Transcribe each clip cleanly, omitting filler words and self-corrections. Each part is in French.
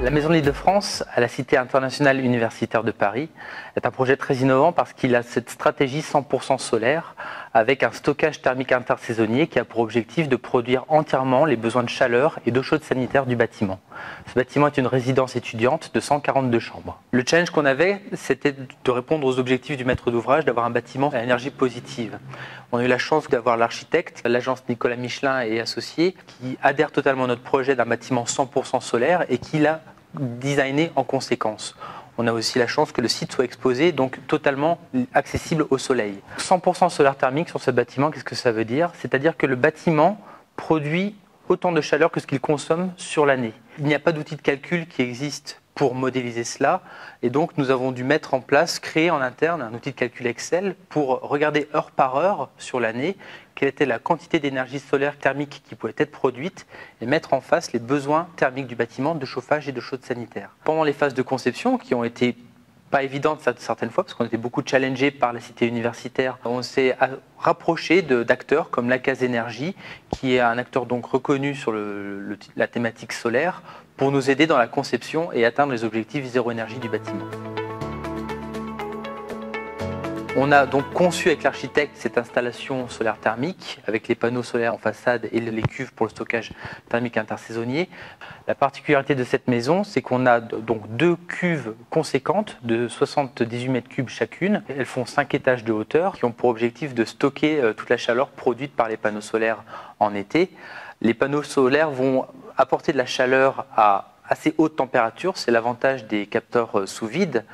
La Maison de l'Île-de-France, à la Cité internationale universitaire de Paris, est un projet très innovant parce qu'il a cette stratégie 100% solaire avec un stockage thermique intersaisonnier qui a pour objectif de produire entièrement les besoins de chaleur et d'eau chaude sanitaire du bâtiment. Ce bâtiment est une résidence étudiante de 142 chambres. Le challenge qu'on avait, c'était de répondre aux objectifs du maître d'ouvrage, d'avoir un bâtiment à énergie positive. On a eu la chance d'avoir l'architecte, l'agence Nicolas Michelin et associés, qui adhère totalement à notre projet d'un bâtiment 100% solaire et qui l'a designé en conséquence. On a aussi la chance que le site soit exposé, donc totalement accessible au soleil. 100% solaire thermique sur ce bâtiment, qu'est-ce que ça veut dire? C'est-à-dire que le bâtiment produit autant de chaleur que ce qu'il consomme sur l'année. Il n'y a pas d'outil de calcul qui existe pour modéliser cela, et donc nous avons dû mettre en place, créer en interne un outil de calcul Excel pour regarder heure par heure sur l'année quelle était la quantité d'énergie solaire thermique qui pouvait être produite et mettre en face les besoins thermiques du bâtiment de chauffage et de chaude sanitaire. Pendant les phases de conception, qui ont été pas évidentes certaines fois, parce qu'on était beaucoup challengés par la cité universitaire, on s'est rapproché d'acteurs comme la Case Énergie, qui est un acteur donc reconnu sur la thématique solaire, pour nous aider dans la conception et atteindre les objectifs zéro énergie du bâtiment. On a donc conçu avec l'architecte cette installation solaire thermique avec les panneaux solaires en façade et les cuves pour le stockage thermique intersaisonnier. La particularité de cette maison, c'est qu'on a donc deux cuves conséquentes de 78 mètres cubes chacune. Elles font 5 étages de hauteur qui ont pour objectif de stocker toute la chaleur produite par les panneaux solaires en été. Les panneaux solaires vont apporter de la chaleur à assez haute température, c'est l'avantage des capteurs sous vide,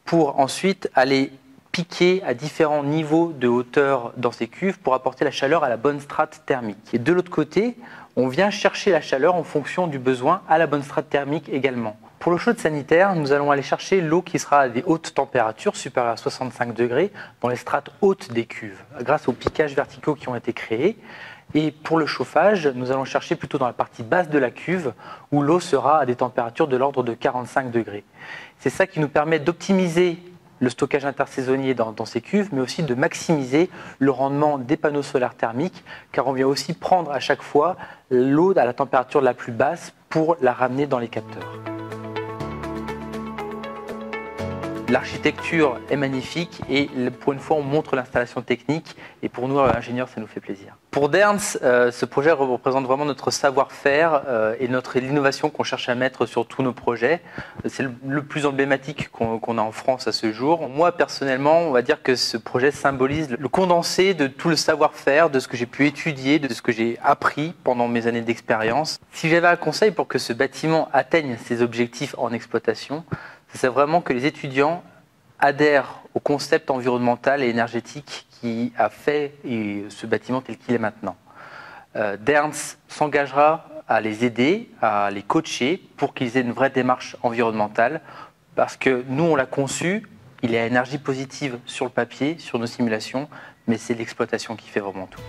pour ensuite aller piquer à différents niveaux de hauteur dans ces cuves pour apporter la chaleur à la bonne strate thermique. Et de l'autre côté, on vient chercher la chaleur en fonction du besoin à la bonne strate thermique également. Pour l'eau chaude sanitaire, nous allons aller chercher l'eau qui sera à des hautes températures, supérieures à 65 degrés, dans les strates hautes des cuves, grâce aux piquages verticaux qui ont été créés. Et pour le chauffage, nous allons chercher plutôt dans la partie basse de la cuve, où l'eau sera à des températures de l'ordre de 45 degrés. C'est ça qui nous permet d'optimiser le stockage intersaisonnier dans ces cuves, mais aussi de maximiser le rendement des panneaux solaires thermiques, car on vient aussi prendre à chaque fois l'eau à la température la plus basse pour la ramener dans les capteurs. L'architecture est magnifique et pour une fois on montre l'installation technique et pour nous ingénieurs ça nous fait plaisir. Pour Derntz, ce projet représente vraiment notre savoir-faire et l'innovation qu'on cherche à mettre sur tous nos projets. C'est le plus emblématique qu'on a en France à ce jour. Moi personnellement, on va dire que ce projet symbolise le condensé de tout le savoir-faire, de ce que j'ai pu étudier, de ce que j'ai appris pendant mes années d'expérience. Si j'avais un conseil pour que ce bâtiment atteigne ses objectifs en exploitation, c'est vraiment que les étudiants adhèrent au concept environnemental et énergétique qui a fait ce bâtiment tel qu'il est maintenant. Derntz s'engagera à les aider, à les coacher pour qu'ils aient une vraie démarche environnementale parce que nous, on l'a conçu, il est à énergie positive sur le papier, sur nos simulations, mais c'est l'exploitation qui fait vraiment tout.